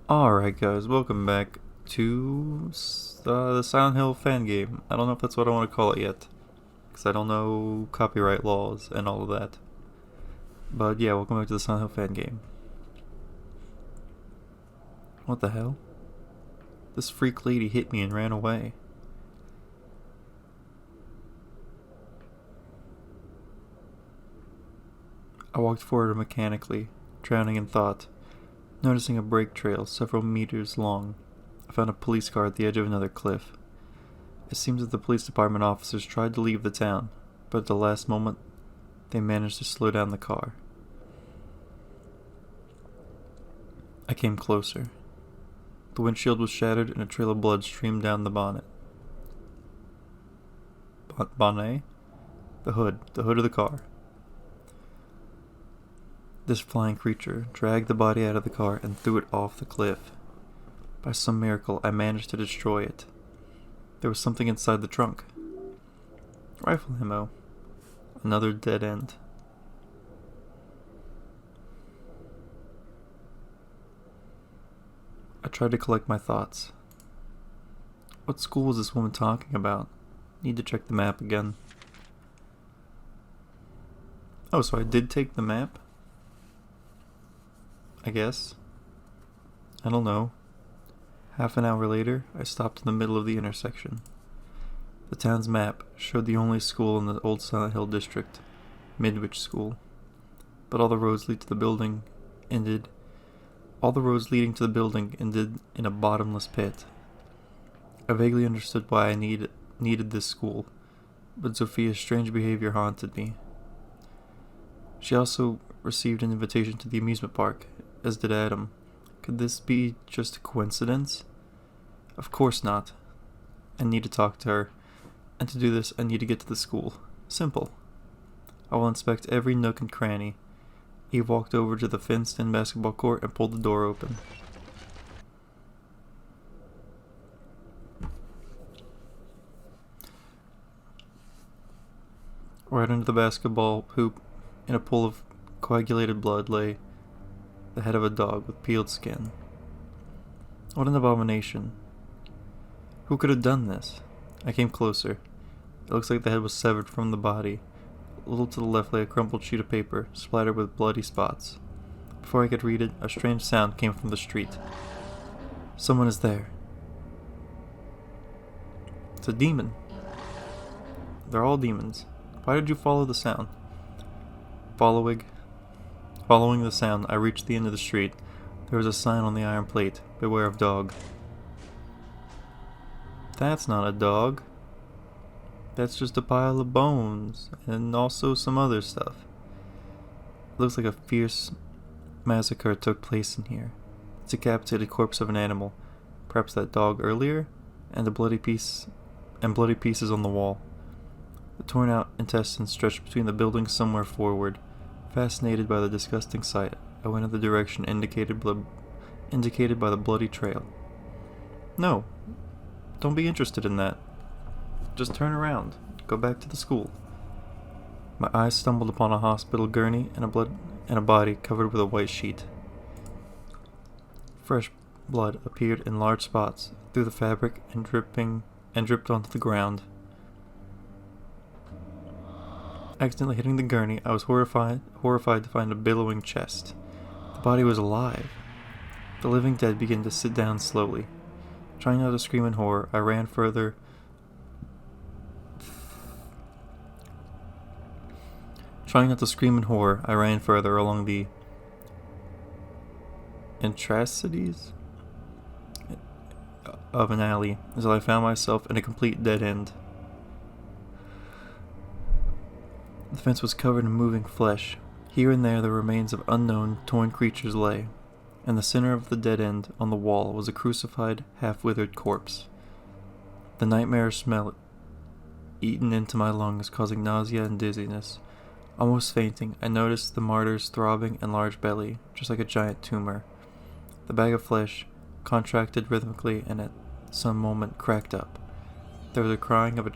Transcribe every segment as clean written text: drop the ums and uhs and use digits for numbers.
Alright guys, welcome back to the Silent Hill fan game. I don't know if that's what I want to call it yet, because I don't know copyright laws and all of that. But yeah, welcome back to the Silent Hill fan game. What the hell? This freak lady hit me and ran away. I walked forward mechanically, drowning in thought, noticing a brake trail several meters long. I found a police car at the edge of another cliff. It seems that the police department officers tried to leave the town, but at the last moment, they managed to slow down the car. I came closer. The windshield was shattered and a trail of blood streamed down the bonnet. Bonnet? The hood of the car. This flying creature dragged the body out of the car and threw it off the cliff. By some miracle, I managed to destroy it. There was something inside the trunk. Rifle ammo. Another dead end. I tried to collect my thoughts. What school was this woman talking about? Need to check the map again. Oh, so I did take the map? I guess. I don't know. Half an hour later, I stopped in the middle of the intersection. The town's map showed the only school in the old Silent Hill district, Midwich School. But all the roads leading to the building ended in a bottomless pit. I vaguely understood why I needed this school, but Sophia's strange behavior haunted me. She also received an invitation to the amusement park, as did Adam. Could this be just a coincidence? Of course not. I need to talk to her, and to do this I need to get to the school. Simple. I will inspect every nook and cranny. Eve walked over to the fenced-in basketball court and pulled the door open. Right under the basketball hoop, in a pool of coagulated blood, lay the head of a dog with peeled skin. What an abomination. Who could have done this? I came closer. It looks like the head was severed from the body. A little to the left lay a crumpled sheet of paper, splattered with bloody spots. Before I could read it, a strange sound came from the street. Someone is there. It's a demon. They're all demons. Why did you follow the sound? Following the sound, I reached the end of the street. There was a sign on the iron plate, "Beware of dog." That's not a dog. That's just a pile of bones, and also some other stuff. It looks like a fierce massacre took place in here. It's a decapitated corpse of an animal, perhaps that dog earlier, and bloody pieces on the wall. The torn out intestines stretched between the buildings somewhere forward. Fascinated by the disgusting sight, I went in the direction indicated by the bloody trail. No, don't be interested in that. Just turn around. Go back to the school. My eyes stumbled upon a hospital gurney and a body covered with a white sheet. Fresh blood appeared in large spots through the fabric and dripped onto the ground. Accidentally hitting the gurney, I was horrified to find a billowing chest. The body was alive. The living dead began to sit down slowly. Trying not to scream in horror, I ran further along the intricacies of an alley until I found myself in a complete dead end. The fence was covered in moving flesh. Here and there the remains of unknown, torn creatures lay. In the center of the dead end, on the wall, was a crucified, half-withered corpse. The nightmare smell eaten into my lungs, causing nausea and dizziness. Almost fainting, I noticed the martyr's throbbing and large belly, just like a giant tumor. The bag of flesh contracted rhythmically and at some moment cracked up. There was the crying of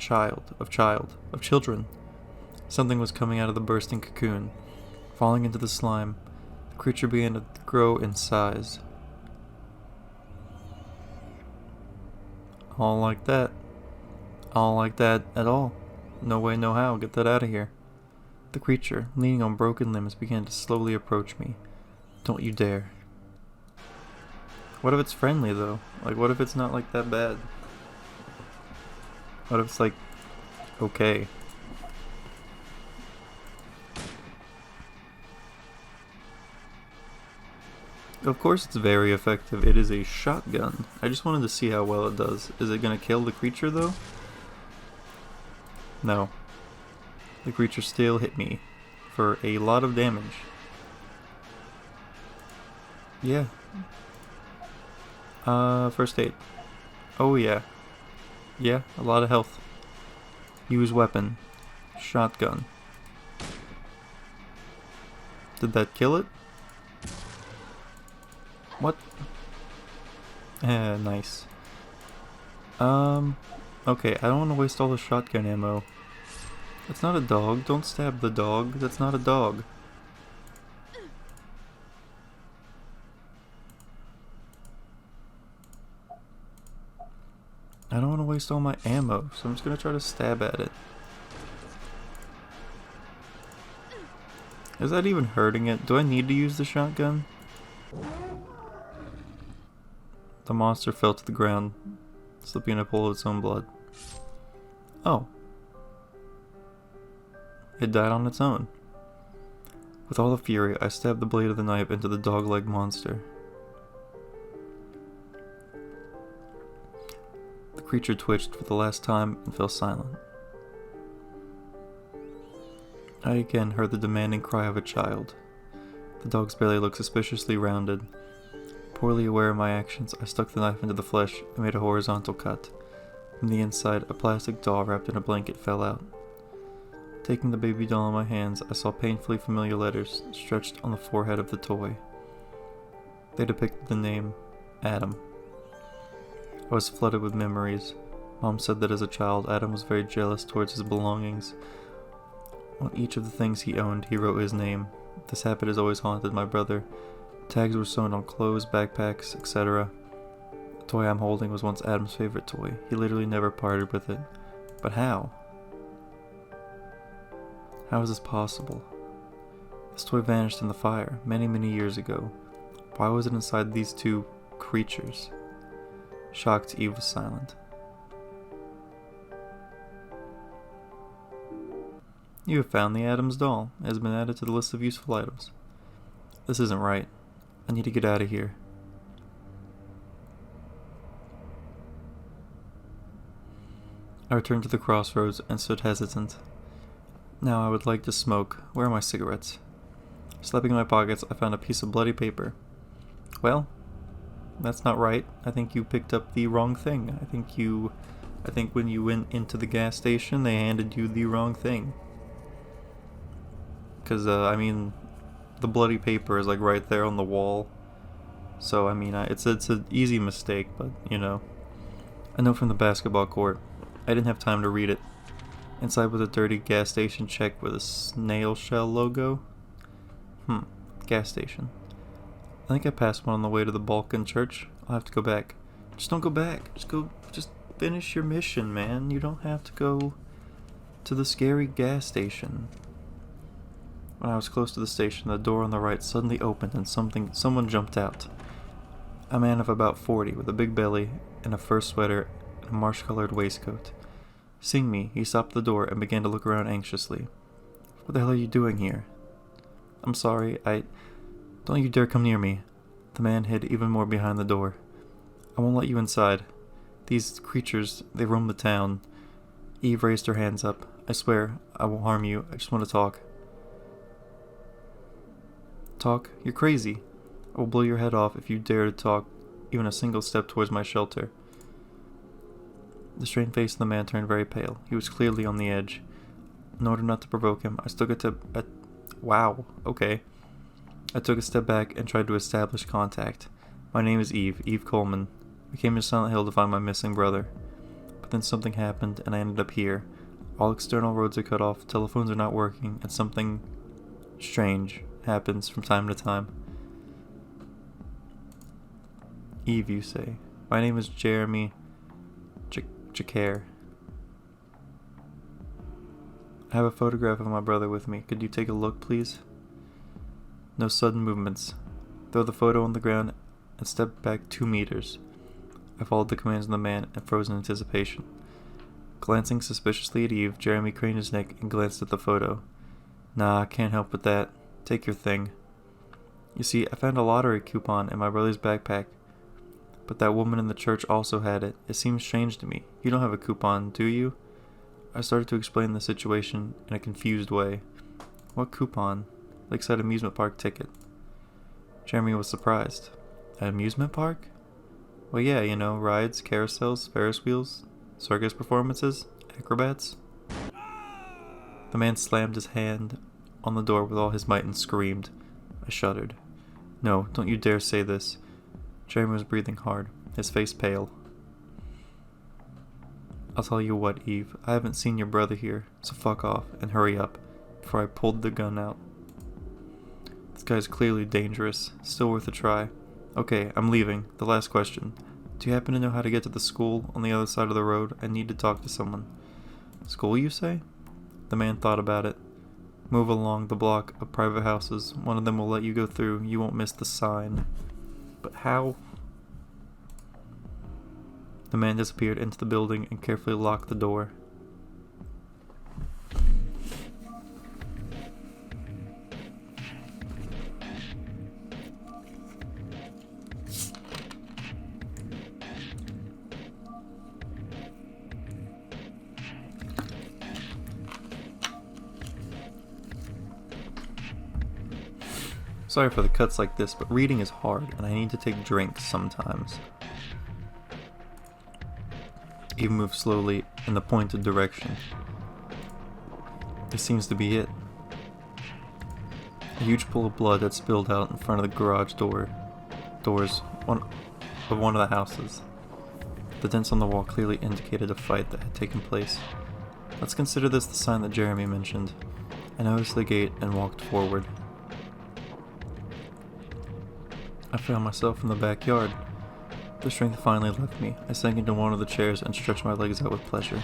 children. Something was coming out of the bursting cocoon. Falling into the slime, the creature began to grow in size. I don't like that. I don't like that at all. No way, no how. Get that out of here. The creature, leaning on broken limbs, began to slowly approach me. Don't you dare. What if it's friendly, though? Like, what if it's not, like, that bad? What if it's, like, okay? Of course it's very effective. It is a shotgun. I just wanted to see how well it does. Is it gonna kill the creature, though? No. The creature still hit me for a lot of damage. Yeah. First aid. Oh yeah. Yeah, a lot of health. Use weapon. Shotgun. Did that kill it? What? Nice. Okay, I don't want to waste all the shotgun ammo. It's not a dog. Don't stab the dog. That's not a dog. I don't want to waste all my ammo, so I'm just gonna try to stab at it. Is that even hurting it? Do I need to use the shotgun? The monster fell to the ground, slipping in a pool of its own blood. Oh. It died on its own. With all the fury, I stabbed the blade of the knife into the dog-like monster. The creature twitched for the last time and fell silent. I again heard the demanding cry of a child. The dog's belly looked suspiciously rounded. Poorly aware of my actions, I stuck the knife into the flesh and made a horizontal cut. From the inside, a plastic doll wrapped in a blanket fell out. Taking the baby doll in my hands, I saw painfully familiar letters stretched on the forehead of the toy. They depicted the name, Adam. I was flooded with memories. Mom said that as a child, Adam was very jealous towards his belongings. On each of the things he owned, he wrote his name. This habit has always haunted my brother. Tags were sewn on clothes, backpacks, etc. The toy I'm holding was once Adam's favorite toy. He literally never parted with it. But how? How is this possible? This toy vanished in the fire many, many years ago. Why was it inside these two creatures? Shocked, Eve was silent. You have found the Adam's doll. It has been added to the list of useful items. This isn't right. I need to get out of here. I returned to the crossroads and stood hesitant. Now I would like to smoke. Where are my cigarettes? Slapping in my pockets, I found a piece of bloody paper. Well, that's not right. I think you picked up the wrong thing. I think when you went into the gas station, they handed you the wrong thing. Because, I mean, the bloody paper is, like, right there on the wall. So, I mean, it's an easy mistake, but, you know. A note from the basketball court. I didn't have time to read it. Inside was a dirty gas station check with a snail shell logo. Gas station. I think I passed one on the way to the Balkan church. I'll have to go back. Just don't go back. Just finish your mission, man. You don't have to go to the scary gas station. When I was close to the station, the door on the right suddenly opened and someone jumped out. A man of about 40 with a big belly and a fur sweater and a marsh-colored waistcoat. Seeing me, he stopped the door and began to look around anxiously. What the hell are you doing here? I'm sorry, Don't you dare come near me. The man hid even more behind the door. I won't let you inside. These creatures, they roam the town. Eve raised her hands up. I swear, I won't harm you. I just want to talk. Talk? You're crazy. I will blow your head off if you dare to talk even a single step towards my shelter. The strained face of the man turned very pale. He was clearly on the edge. In order not to provoke him, I took Wow, okay. I took a step back and tried to establish contact. My name is Eve Coleman. I came to Silent Hill to find my missing brother. But then something happened and I ended up here. All external roads are cut off, telephones are not working, and something strange happens from time to time. Eve, you say. My name is Jeremy you care. I have a photograph of my brother with me. Could you take a look, please? No sudden movements. Throw the photo on the ground and step back 2 meters. I followed the commands of the man and froze in anticipation. Glancing suspiciously at Eve, Jeremy craned his neck and glanced at the photo. Nah, I can't help with that. Take your thing. You see, I found a lottery coupon in my brother's backpack. But that woman in the church also had it. It seems strange to me. You don't have a coupon, do you? I started to explain the situation in a confused way. What coupon? Lakeside Amusement Park ticket. Jeremy was surprised. An amusement park? Well, yeah, you know, rides, carousels, Ferris wheels, circus performances, acrobats. The man slammed his hand on the door with all his might and screamed. I shuddered. No, don't you dare say this. Jeremy was breathing hard, his face pale. I'll tell you what, Eve, I haven't seen your brother here, so fuck off and hurry up, before I pulled the gun out. This guy's clearly dangerous, still worth a try. Okay, I'm leaving. The last question. Do you happen to know how to get to the school on the other side of the road? I need to talk to someone. School, you say? The man thought about it. Move along the block of private houses. One of them will let you go through. You won't miss the sign. But how? The man disappeared into the building and carefully locked the door. Sorry for the cuts like this, but reading is hard, and I need to take drinks sometimes. Eve moved slowly in the pointed direction. This seems to be it. A huge pool of blood had spilled out in front of the garage doors of one of the houses. The dents on the wall clearly indicated a fight that had taken place. Let's consider this the sign that Jeremy mentioned. I noticed the gate and walked forward. I found myself in the backyard. The strength finally left me. I sank into one of the chairs and stretched my legs out with pleasure.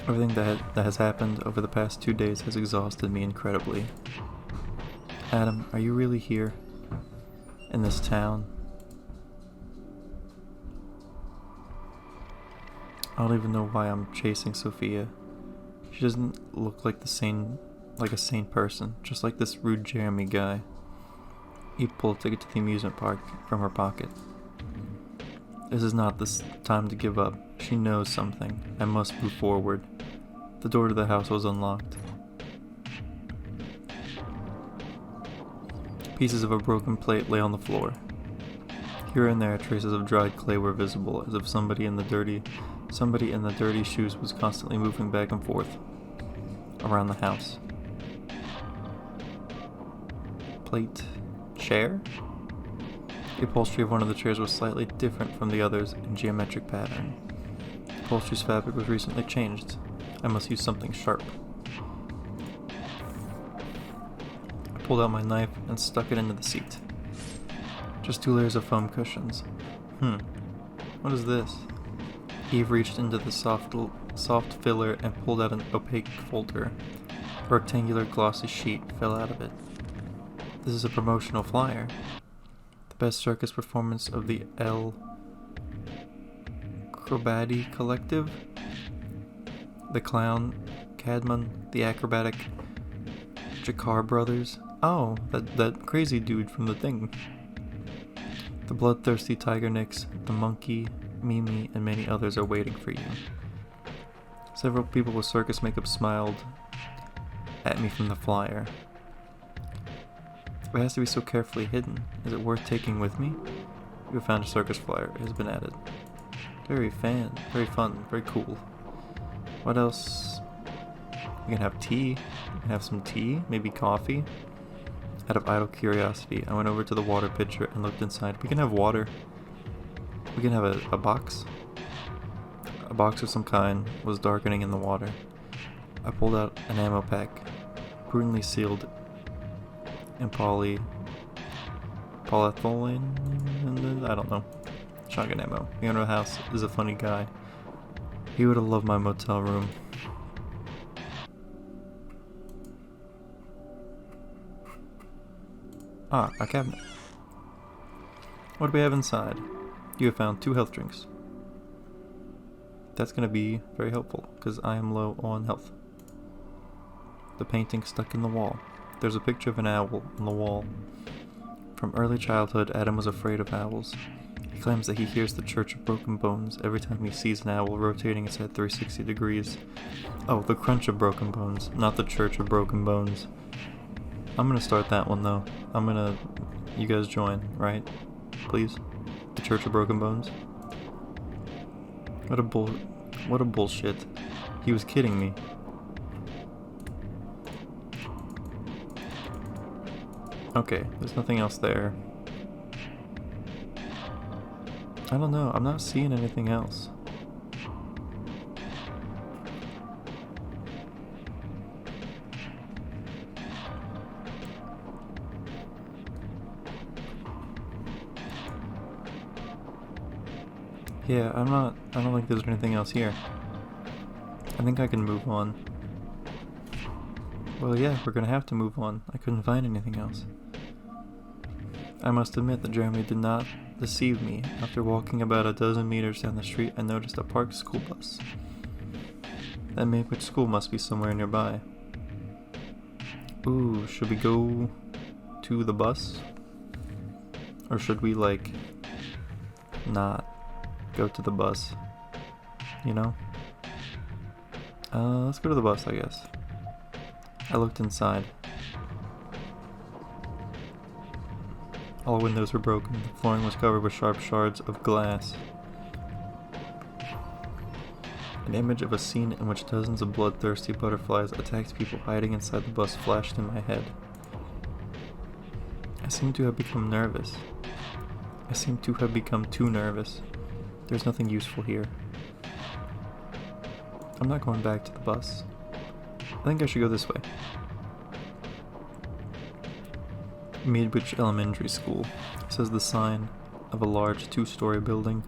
Everything that has happened over the past 2 days has exhausted me incredibly. Adam, are you really here? In this town? I don't even know why I'm chasing Sophia. She doesn't look like a sane person, just like this rude Jeremy guy. Eve pulled a ticket to the amusement park from her pocket. This is not the time to give up. She knows something. I must move forward. The door to the house was unlocked. Pieces of a broken plate lay on the floor. Here and there, traces of dried clay were visible, as if somebody in the dirty shoes was constantly moving back and forth around the house. Plate. Chair? The upholstery of one of the chairs was slightly different from the others in geometric pattern. The upholstery's fabric was recently changed. I must use something sharp. I pulled out my knife and stuck it into the seat. Just 2 layers of foam cushions. What is this? Eve reached into the soft filler and pulled out an opaque folder. A rectangular glossy sheet fell out of it. This is a promotional flyer. The best circus performance of the El Crobati Collective. The Clown, Cadman, the Acrobatic Jakar Brothers. Oh, that crazy dude from The Thing. The Bloodthirsty Tiger Nicks, the Monkey, Mimi, and many others are waiting for you. Several people with circus makeup smiled at me from the flyer. It has to be so carefully hidden. Is it worth taking with me? We have found a circus flyer. It has been added. Very fun, very cool. What else? We can have tea. We can have some tea, maybe coffee. Out of idle curiosity, I went over to the water pitcher and looked inside. We can have water. We can have a box. A box of some kind was darkening in the water. I pulled out an ammo pack, prudently sealed in polyethylene, I don't know. shotgun ammo. The owner of the house is a funny guy. He would have loved my motel room. Ah, a cabinet. What do we have inside? You have found 2 health drinks. That's gonna be very helpful, because I am low on health. The painting stuck in the wall. There's a picture of an owl on the wall. From early childhood, Adam was afraid of owls. He claims that he hears the Church of Broken Bones every time he sees an owl rotating its head 360 degrees. Oh, the Crunch of Broken Bones, not the Church of Broken Bones. I'm gonna start that one though. You guys join, right? Please? The Church of Broken Bones? What a bullshit. He was kidding me. Okay, there's nothing else there. I don't know, I'm not seeing anything else. Yeah, I don't think there's anything else here. I think I can move on. Well, yeah, we're gonna have to move on. I couldn't find anything else. I must admit that Jeremy did not deceive me. After walking about a dozen meters down the street, I noticed a parked school bus. That Maywood School must be somewhere nearby. Ooh, should we go to the bus? Or should we, like, not go to the bus? You know? Let's go to the bus, I guess. I looked inside. All windows were broken. The flooring was covered with sharp shards of glass. An image of a scene in which dozens of bloodthirsty butterflies attacked people hiding inside the bus flashed in my head. I seem to have become nervous. I seem to have become too nervous. There's nothing useful here. I'm not going back to the bus. I think I should go this way. Meadwich Elementary School, says the sign of a large 2-story building.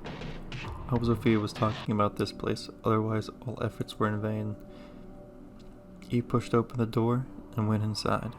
I hope Sophia was talking about this place, otherwise all efforts were in vain. Eve pushed open the door and went inside.